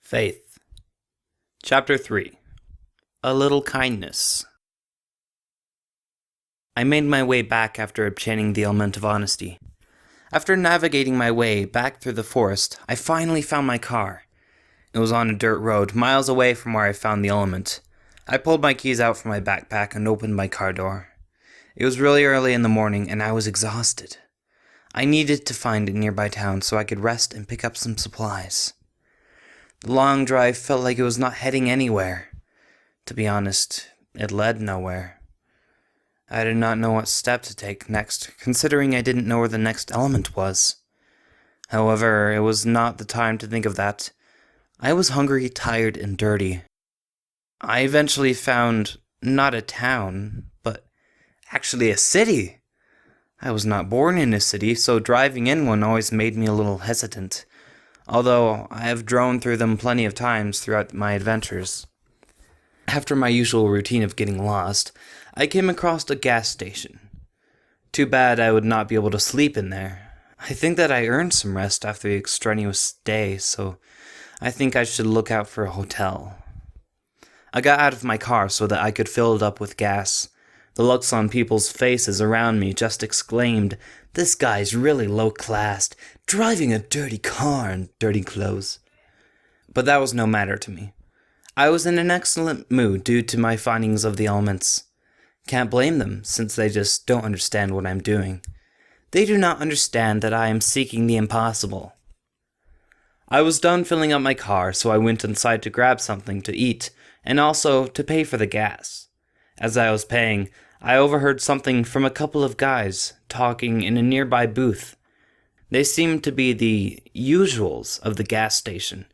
Faith. Chapter 3. A Little Kindness. I made my way back after obtaining the element of honesty. After navigating my way back through the forest, I finally found my car. It was on a dirt road, miles away from where I found the element. I pulled my keys out from my backpack and opened my car door. It was really early in the morning and I was exhausted. I needed to find a nearby town so I could rest and pick up some supplies. The long drive felt like it was not heading anywhere. To be honest, it led nowhere. I did not know what step to take next, considering I didn't know where the next element was. However, it was not the time to think of that. I was hungry, tired, and dirty. I eventually found not a town, but actually a city. I was not born in a city, so driving in one always made me a little hesitant, although I have drone through them plenty of times throughout my adventures. After my usual routine of getting lost, I came across a gas station. Too bad I would not be able to sleep in there. I think that I earned some rest after the extraneous day, so I think I should look out for a hotel. I got out of my car so that I could fill it up with gas. The looks on people's faces around me just exclaimed, "This guy's really low-classed, driving a dirty car in dirty clothes." But that was no matter to me. I was in an excellent mood due to my findings of the elements. Can't blame them, since they just don't understand what I'm doing. They do not understand that I am seeking the impossible. I was done filling up my car, so I went inside to grab something to eat, and also to pay for the gas. As I was paying, I overheard something from a couple of guys talking in a nearby booth. They seemed to be the usuals of the gas station,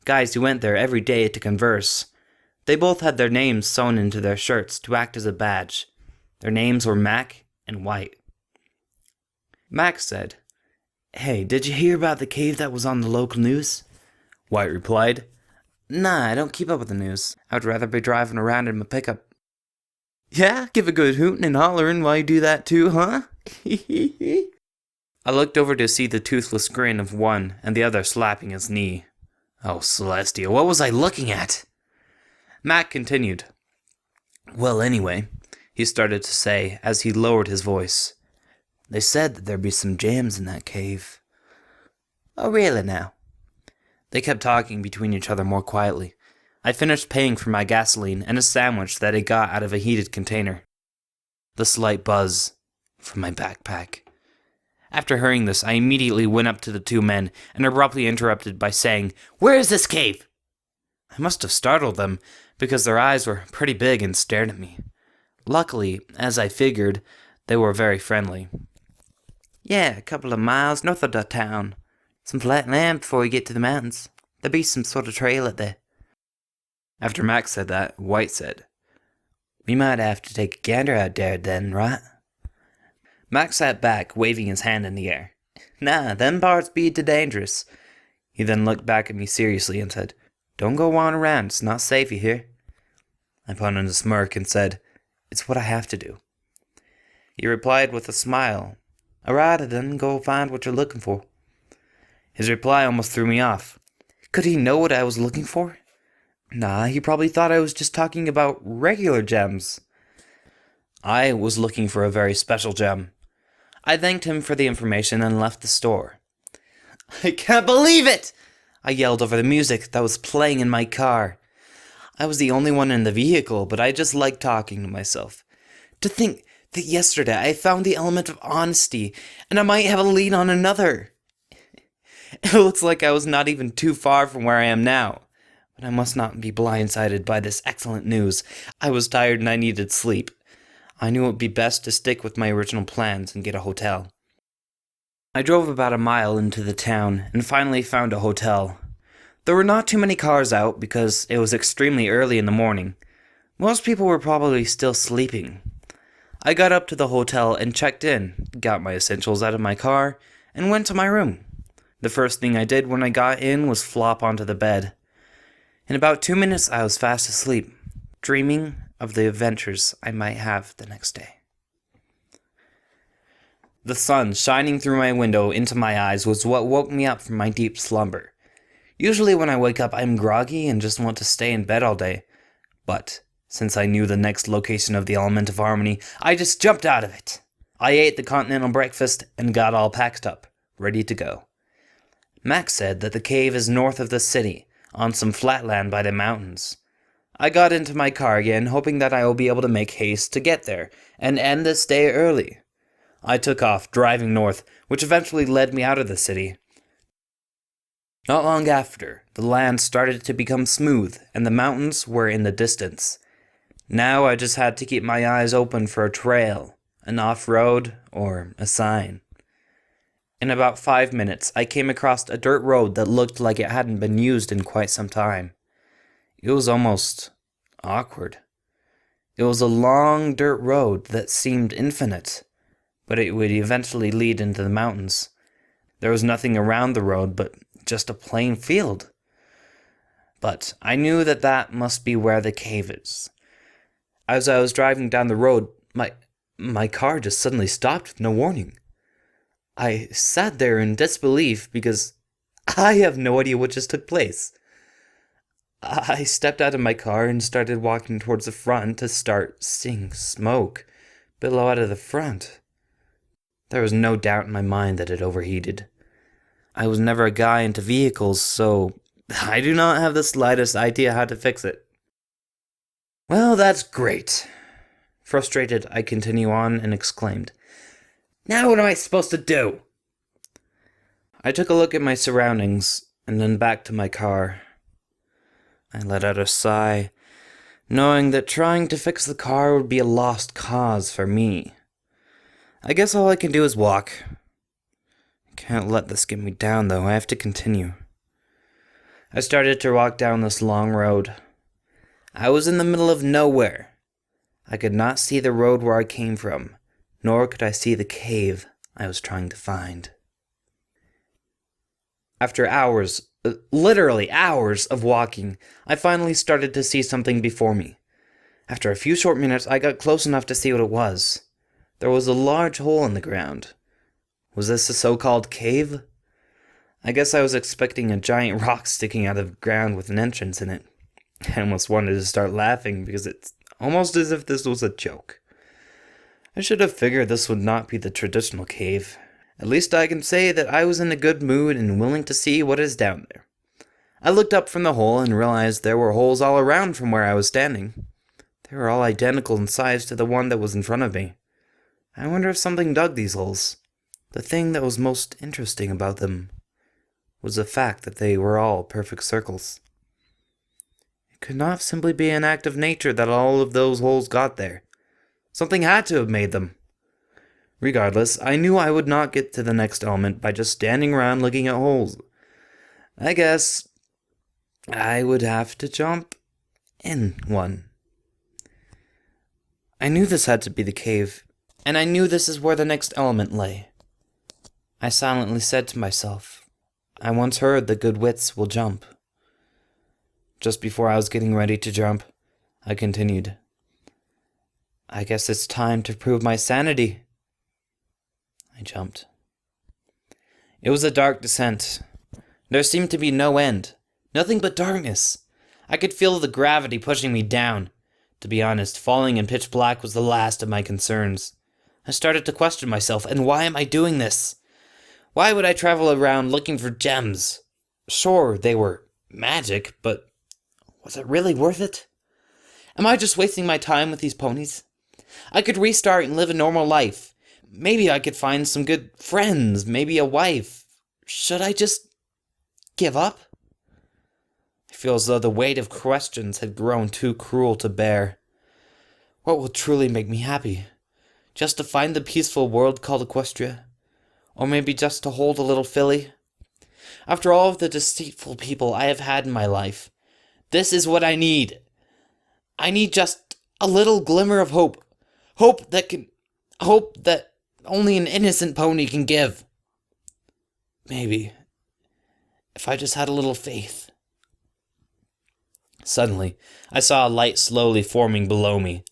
guys who went there every day to converse. They both had their names sewn into their shirts to act as a badge. Their names were Mac and White. Mac said, "Hey, did you hear about the cave that was on the local news?" White replied, "Nah, I don't keep up with the news. I'd rather be driving around in my pickup." "Yeah, give a good hootin' and hollerin' while you do that too, huh?" I looked over to see the toothless grin of one and the other slapping his knee. Oh, Celestia, what was I looking at? Mac continued. "Well, anyway," he started to say as he lowered his voice, "they said that there'd be some gems in that cave." "Oh, really now?" They kept talking between each other more quietly. I finished paying for my gasoline and a sandwich that I got out of a heated container. The slight buzz from my backpack. After hearing this, I immediately went up to the two men and abruptly interrupted by saying, "Where is this cave?" I must have startled them, because their eyes were pretty big and stared at me. Luckily, as I figured, they were very friendly. "Yeah, a couple of miles north of the town. Some flat land before you get to the mountains. There'll be some sort of trail out there." After Max said that, White said, "We might have to take a gander out there then, right?" Max sat back, waving his hand in the air. "Nah, them parts be too dangerous." He then looked back at me seriously and said, "Don't go wandering around, it's not safe, you hear?" I put on a smirk and said, "It's what I have to do." He replied with a smile, "Alright, then go find what you're looking for." His reply almost threw me off. Could he know what I was looking for? Nah, he probably thought I was just talking about regular gems. I was looking for a very special gem. I thanked him for the information and left the store. "I can't believe it!" I yelled over the music that was playing in my car. I was the only one in the vehicle, but I just liked talking to myself. To think that yesterday I found the element of honesty, and I might have a lead on another. It looks like I was not even too far from where I am now. But I must not be blindsided by this excellent news. I was tired and I needed sleep. I knew it would be best to stick with my original plans and get a hotel. I drove about a mile into the town and finally found a hotel. There were not too many cars out because it was extremely early in the morning. Most people were probably still sleeping. I got up to the hotel and checked in, got my essentials out of my car, and went to my room. The first thing I did when I got in was flop onto the bed. In about 2 minutes, I was fast asleep, dreaming of the adventures I might have the next day. The sun shining through my window into my eyes was what woke me up from my deep slumber. Usually when I wake up, I'm groggy and just want to stay in bed all day. But since I knew the next location of the element of harmony, I just jumped out of it. I ate the continental breakfast and got all packed up, ready to go. Max said that the cave is north of the city, on some flat land by the mountains. I got into my car again, hoping that I will be able to make haste to get there and end this day early. I took off, driving north, which eventually led me out of the city. Not long after, the land started to become smooth, and the mountains were in the distance. Now I just had to keep my eyes open for a trail, an off-road, or a sign. In about 5 minutes, I came across a dirt road that looked like it hadn't been used in quite some time. It was almost awkward. It was a long dirt road that seemed infinite, but it would eventually lead into the mountains. There was nothing around the road but just a plain field. But I knew that that must be where the cave is. As I was driving down the road, my car just suddenly stopped with no warning. I sat there in disbelief because I have no idea what just took place. I stepped out of my car and started walking towards the front to start seeing smoke billow out of the front. There was no doubt in my mind that it overheated. I was never a guy into vehicles, so I do not have the slightest idea how to fix it. Well, that's great. Frustrated, I continue on and exclaimed, "Now what am I supposed to do?" I took a look at my surroundings and then back to my car. I let out a sigh, knowing that trying to fix the car would be a lost cause for me. I guess all I can do is walk. I can't let this get me down, though. I have to continue. I started to walk down this long road. I was in the middle of nowhere. I could not see the road where I came from, nor could I see the cave I was trying to find. After hours, literally hours of walking, I finally started to see something before me. After a few short minutes, I got close enough to see what it was. There was a large hole in the ground. Was this a so-called cave? I guess I was expecting a giant rock sticking out of the ground with an entrance in it. I almost wanted to start laughing because it's almost as if this was a joke. I should have figured this would not be the traditional cave. At least I can say that I was in a good mood and willing to see what is down there. I looked up from the hole and realized there were holes all around from where I was standing. They were all identical in size to the one that was in front of me. I wonder if something dug these holes. The thing that was most interesting about them was the fact that they were all perfect circles. It could not simply be an act of nature that all of those holes got there. Something had to have made them. Regardless, I knew I would not get to the next element by just standing around looking at holes. I guess I would have to jump in one. I knew this had to be the cave, and I knew this is where the next element lay. I silently said to myself, I once heard the good wits will jump. Just before I was getting ready to jump, I continued, I guess it's time to prove my sanity. I jumped. It was a dark descent. There seemed to be no end. Nothing but darkness. I could feel the gravity pushing me down. To be honest, falling in pitch black was the last of my concerns. I started to question myself, and why am I doing this? Why would I travel around looking for gems? Sure, they were magic, but was it really worth it? Am I just wasting my time with these ponies? I could restart and live a normal life. Maybe I could find some good friends, maybe a wife. Should I just give up? I feel as though the weight of questions had grown too cruel to bear. What will truly make me happy? Just to find the peaceful world called Equestria? Or maybe just to hold a little filly? After all of the deceitful people I have had in my life, this is what I need. I need just a little glimmer of hope. Hope that only an innocent pony can give. Maybe, if I just had a little faith. Suddenly, I saw a light slowly forming below me.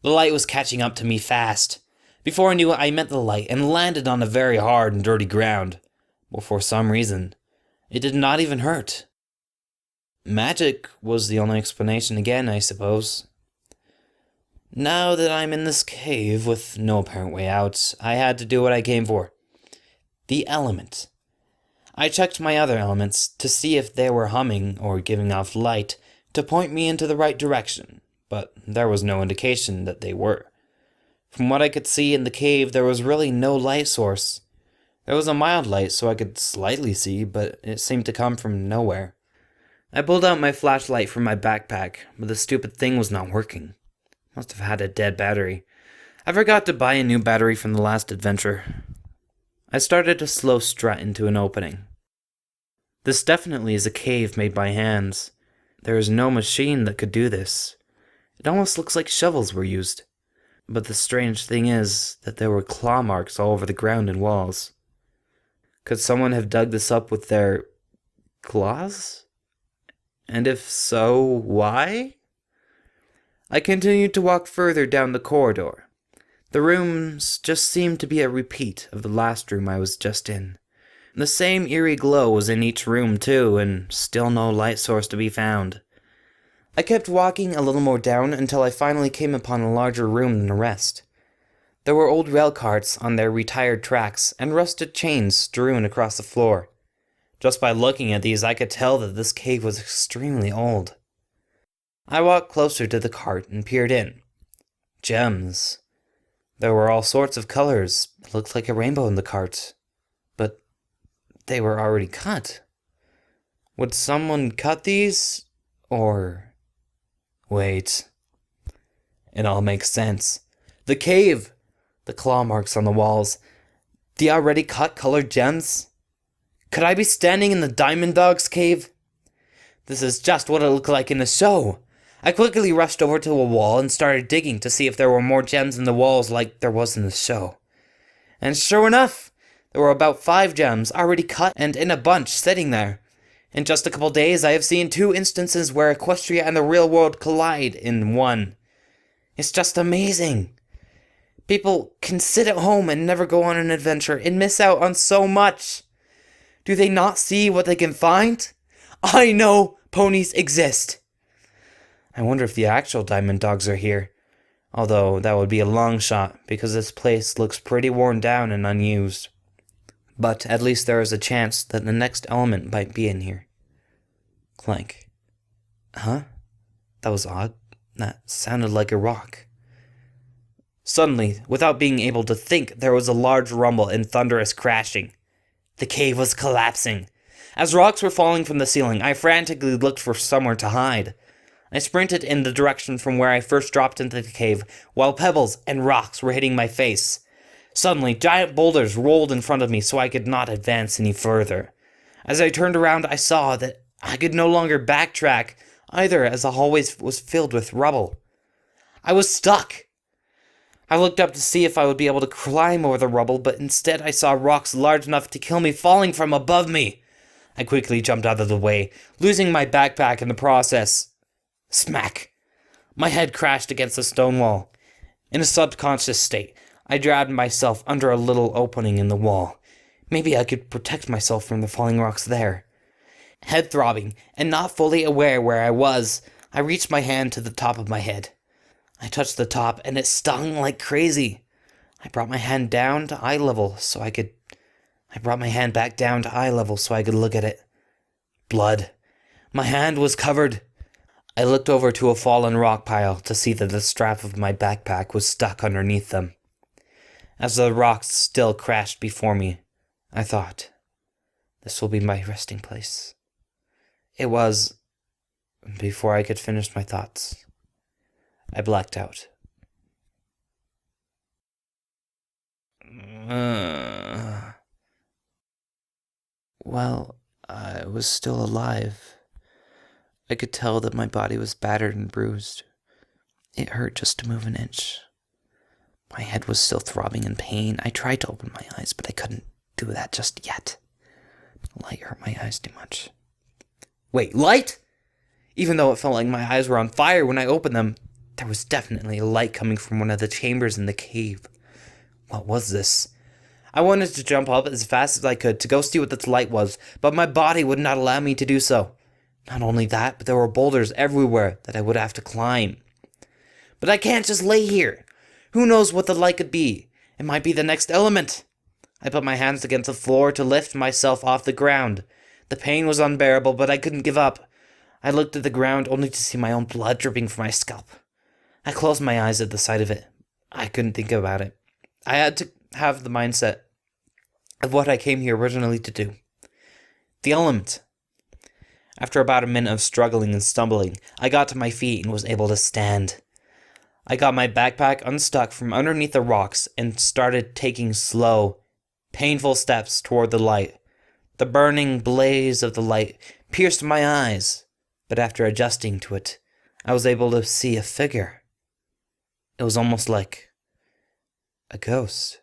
The light was catching up to me fast. Before I knew it, I met the light and landed on a very hard and dirty ground. But for some reason, it did not even hurt. Magic was the only explanation again, I suppose. Now that I'm in this cave with no apparent way out, I had to do what I came for. The element. I checked my other elements to see if they were humming or giving off light to point me into the right direction, but there was no indication that they were. From what I could see in the cave, there was really no light source. There was a mild light so I could slightly see, but it seemed to come from nowhere. I pulled out my flashlight from my backpack, but the stupid thing was not working. Must have had a dead battery. I forgot to buy a new battery from the last adventure. I started a slow strut into an opening. This definitely is a cave made by hands. There is no machine that could do this. It almost looks like shovels were used. But the strange thing is that there were claw marks all over the ground and walls. Could someone have dug this up with their claws? And if so, why? I continued to walk further down the corridor. The rooms just seemed to be a repeat of the last room I was just in. The same eerie glow was in each room too, and still no light source to be found. I kept walking a little more down until I finally came upon a larger room than the rest. There were old rail carts on their retired tracks and rusted chains strewn across the floor. Just by looking at these, I could tell that this cave was extremely old. I walked closer to the cart and peered in. Gems. There were all sorts of colors. It looked like a rainbow in the cart. But they were already cut. Would someone cut these? Or... wait. It all makes sense. The cave! The claw marks on the walls. The already cut colored gems? Could I be standing in the Diamond Dog's cave? This is just what it looked like in the show. I quickly rushed over to a wall and started digging to see if there were more gems in the walls like there was in the show. And sure enough, there were about 5 gems already cut and in a bunch sitting there. In just a couple days, I have seen 2 instances where Equestria and the real world collide in one. It's just amazing. People can sit at home and never go on an adventure and miss out on so much. Do they not see what they can find? I know ponies exist. I wonder if the actual Diamond Dogs are here. Although that would be a long shot, because this place looks pretty worn down and unused. But at least there is a chance that the next element might be in here. Clank. Huh? That was odd. That sounded like a rock. Suddenly, without being able to think, there was a large rumble and thunderous crashing. The cave was collapsing. As rocks were falling from the ceiling, I frantically looked for somewhere to hide. I sprinted in the direction from where I first dropped into the cave, while pebbles and rocks were hitting my face. Suddenly, giant boulders rolled in front of me so I could not advance any further. As I turned around, I saw that I could no longer backtrack either, as the hallway was filled with rubble. I was stuck. I looked up to see if I would be able to climb over the rubble, but instead I saw rocks large enough to kill me falling from above me. I quickly jumped out of the way, losing my backpack in the process. Smack! My head crashed against a stone wall. In a subconscious state, I dragged myself under a little opening in the wall. Maybe I could protect myself from the falling rocks there. Head throbbing, and not fully aware where I was, I reached my hand to the top of my head. I touched the top, and it stung like crazy. I brought my hand down to eye level so I could look at it. Blood. My hand was covered. I looked over to a fallen rock pile to see that the strap of my backpack was stuck underneath them. As the rocks still crashed before me, I thought, this will be my resting place. It was. Before I could finish my thoughts, I blacked out. Well, I was still alive. I could tell that my body was battered and bruised. It hurt just to move an inch. My head was still throbbing in pain. I tried to open my eyes, but I couldn't do that just yet. Light hurt my eyes too much. Wait, light? Even though it felt like my eyes were on fire when I opened them, there was definitely a light coming from one of the chambers in the cave. What was this? I wanted to jump up as fast as I could to go see what this light was, but my body would not allow me to do so. Not only that, but there were boulders everywhere that I would have to climb. But I can't just lay here. Who knows what the light could be? It might be the next element. I put my hands against the floor to lift myself off the ground. The pain was unbearable, but I couldn't give up. I looked at the ground only to see my own blood dripping from my scalp. I closed my eyes at the sight of it. I couldn't think about it. I had to have the mindset of what I came here originally to do. The element. After about a minute of struggling and stumbling, I got to my feet and was able to stand. I got my backpack unstuck from underneath the rocks and started taking slow, painful steps toward the light. The burning blaze of the light pierced my eyes, but after adjusting to it, I was able to see a figure. It was almost like a ghost.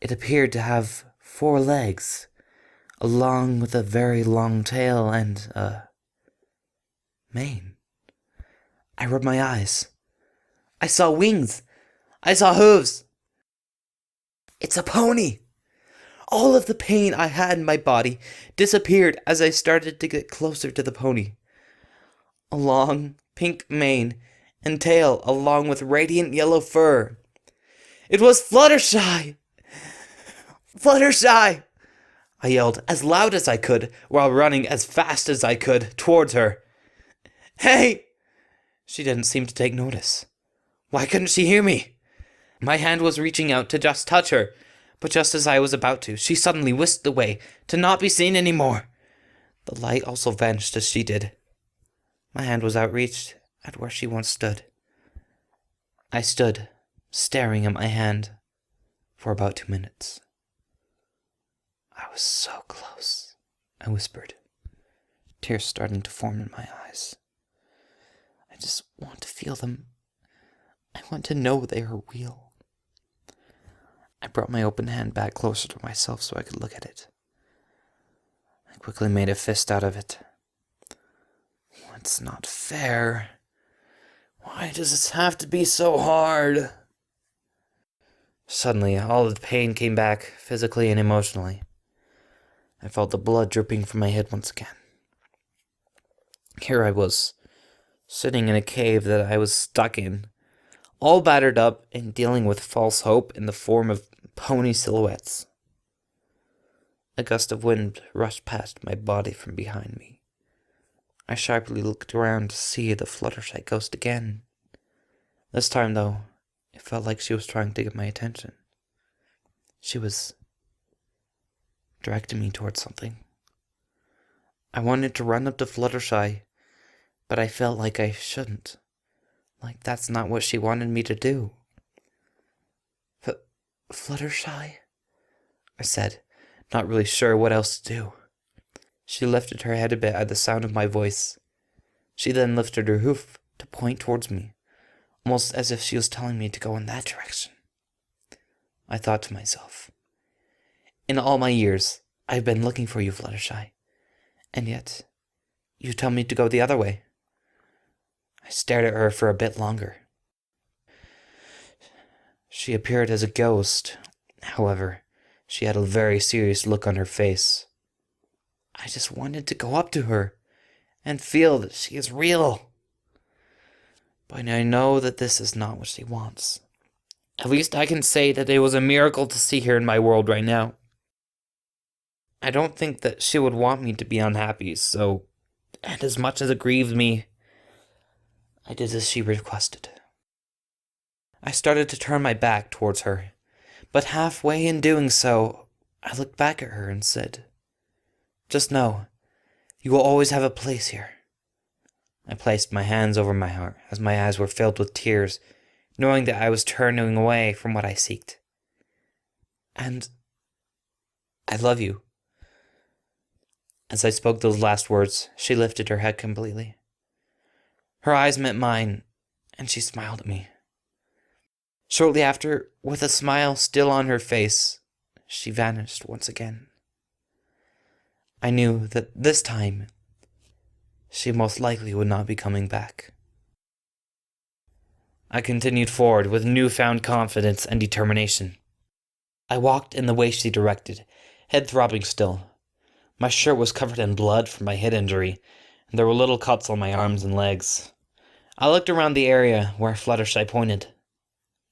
It appeared to have 4 legs, along with a very long tail and a mane. I rubbed my eyes. I saw wings. I saw hooves. It's a pony. All of the pain I had in my body disappeared as I started to get closer to the pony. A long pink mane and tail along with radiant yellow fur. It was Fluttershy! Fluttershy! I yelled as loud as I could while running as fast as I could towards her. Hey! She didn't seem to take notice. Why couldn't she hear me? My hand was reaching out to just touch her, but just as I was about to, she suddenly whisked away to not be seen anymore. The light also vanished as she did. My hand was outreached at where she once stood. I stood, staring at my hand, for about 2 minutes. I was so close, I whispered, tears starting to form in my eyes. I just want to feel them. I want to know they are real. I brought my open hand back closer to myself so I could look at it. I quickly made a fist out of it. It's not fair. Why does this have to be so hard? Suddenly, all of the pain came back, physically and emotionally. I felt the blood dripping from my head once again. Here I was, sitting in a cave that I was stuck in, all battered up and dealing with false hope in the form of pony silhouettes. A gust of wind rushed past my body from behind me. I sharply looked around to see the Fluttershy ghost again. This time, though, it felt like she was trying to get my attention. She was directing me towards something. I wanted to run up to Fluttershy, but I felt like I shouldn't. Like that's not what she wanted me to do. Fluttershy? I said, not really sure what else to do. She lifted her head a bit at the sound of my voice. She then lifted her hoof to point towards me, almost as if she was telling me to go in that direction. I thought to myself, in all my years, I've been looking for you, Fluttershy, and yet you tell me to go the other way. I stared at her for a bit longer. She appeared as a ghost. However, she had a very serious look on her face. I just wanted to go up to her and feel that she is real. But I know that this is not what she wants. At least I can say that it was a miracle to see her in my world right now. I don't think that she would want me to be unhappy, and as much as it grieved me, I did as she requested. I started to turn my back towards her, but halfway in doing so, I looked back at her and said, just know, you will always have a place here. I placed my hands over my heart as my eyes were filled with tears, knowing that I was turning away from what I seeked. And I love you. As I spoke those last words, she lifted her head completely. Her eyes met mine, and she smiled at me. Shortly after, with a smile still on her face, she vanished once again. I knew that this time, she most likely would not be coming back. I continued forward with newfound confidence and determination. I walked in the way she directed, head throbbing still. My shirt was covered in blood from my head injury, There were little cuts on my arms and legs. I looked around the area where Fluttershy pointed.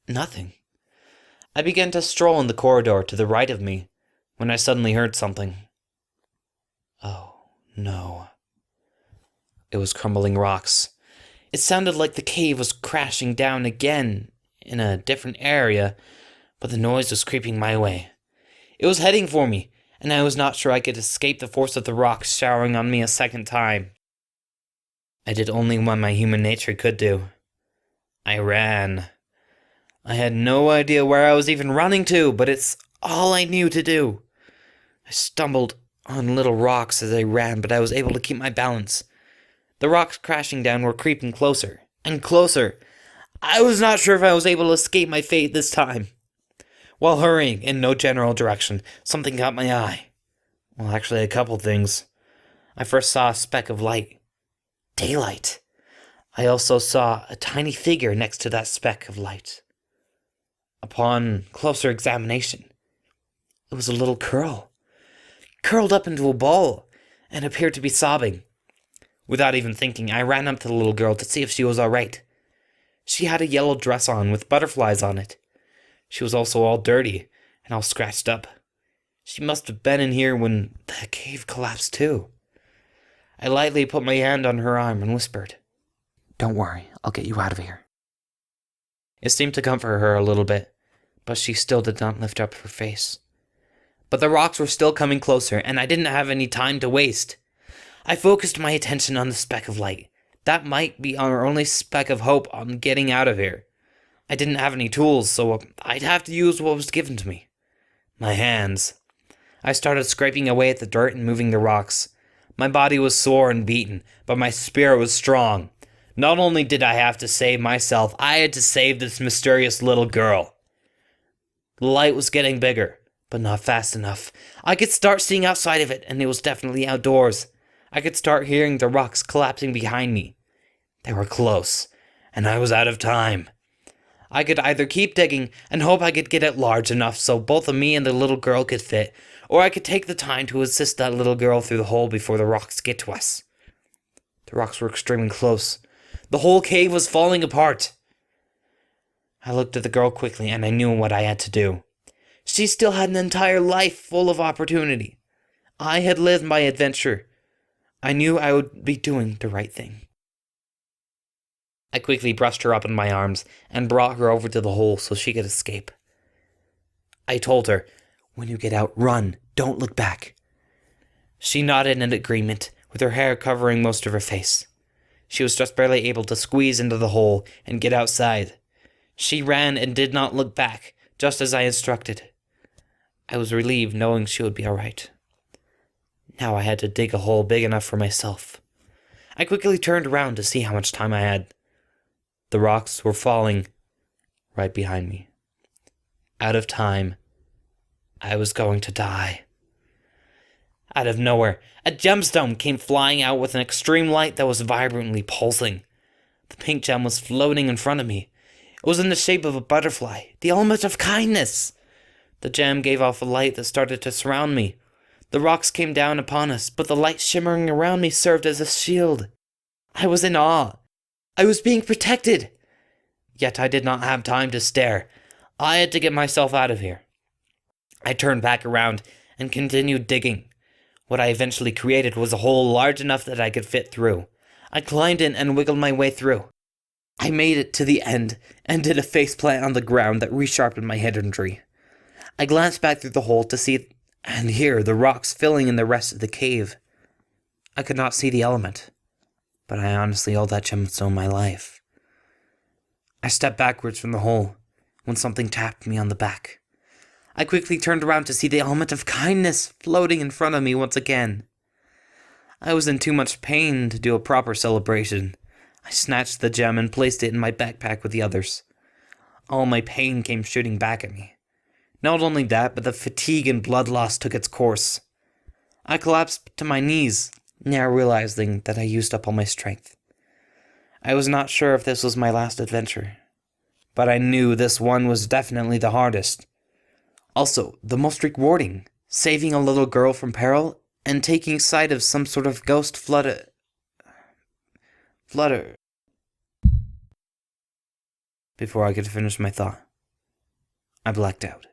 Nothing. I began to stroll in the corridor to the right of me, when I suddenly heard something. Oh, no. It was crumbling rocks. It sounded like the cave was crashing down again in a different area, but the noise was creeping my way. It was heading for me, and I was not sure I could escape the force of the rocks showering on me a second time. I did only what my human nature could do. I ran. I had no idea where I was even running to, but it's all I knew to do. I stumbled on little rocks as I ran, but I was able to keep my balance. The rocks crashing down were creeping closer and closer. I was not sure if I was able to escape my fate this time. While hurrying in no general direction, something caught my eye. Well, actually, a couple things. I first saw a speck of light. Daylight. I also saw a tiny figure next to that speck of light. Upon closer examination, it was a little girl, curled up into a ball, and appeared to be sobbing. Without even thinking, I ran up to the little girl to see if she was all right. She had a yellow dress on with butterflies on it. She was also all dirty and all scratched up. She must have been in here when the cave collapsed too. I lightly put my hand on her arm and whispered, "Don't worry, I'll get you out of here." It seemed to comfort her a little bit, but she still did not lift up her face. But the rocks were still coming closer, and I didn't have any time to waste. I focused my attention on the speck of light. That might be our only speck of hope on getting out of here. I didn't have any tools, so I'd have to use what was given to me. My hands. I started scraping away at the dirt and moving the rocks. My body was sore and beaten, but my spirit was strong. Not only did I have to save myself, I had to save this mysterious little girl. The light was getting bigger, but not fast enough. I could start seeing outside of it, and it was definitely outdoors. I could start hearing the rocks collapsing behind me. They were close, and I was out of time. I could either keep digging and hope I could get it large enough so both of me and the little girl could fit, or I could take the time to assist that little girl through the hole before the rocks get to us. The rocks were extremely close. The whole cave was falling apart. I looked at the girl quickly, and I knew what I had to do. She still had an entire life full of opportunity. I had lived my adventure. I knew I would be doing the right thing. I quickly brushed her up in my arms and brought her over to the hole so she could escape. I told her, "When you get out, run. Don't look back." She nodded in agreement, with her hair covering most of her face. She was just barely able to squeeze into the hole and get outside. She ran and did not look back, just as I instructed. I was relieved knowing she would be all right. Now I had to dig a hole big enough for myself. I quickly turned around to see how much time I had. The rocks were falling right behind me. Out of time. I was going to die. Out of nowhere, a gemstone came flying out with an extreme light that was vibrantly pulsing. The pink gem was floating in front of me. It was in the shape of a butterfly, the element of kindness. The gem gave off a light that started to surround me. The rocks came down upon us, but the light shimmering around me served as a shield. I was in awe. I was being protected. Yet I did not have time to stare. I had to get myself out of here. I turned back around and continued digging. What I eventually created was a hole large enough that I could fit through. I climbed in and wiggled my way through. I made it to the end and did a faceplant on the ground that resharpened my head injury. I glanced back through the hole to see and hear the rocks filling in the rest of the cave. I could not see the element, but I honestly owed that gemstone my life. I stepped backwards from the hole when something tapped me on the back. I quickly turned around to see the element of kindness floating in front of me once again. I was in too much pain to do a proper celebration. I snatched the gem and placed it in my backpack with the others. All my pain came shooting back at me. Not only that, but the fatigue and blood loss took its course. I collapsed to my knees, now realizing that I used up all my strength. I was not sure if this was my last adventure, but I knew this one was definitely the hardest. Also, the most rewarding, saving a little girl from peril and taking sight of some sort of ghost flooded. Flutter. Before I could finish my thought, I blacked out.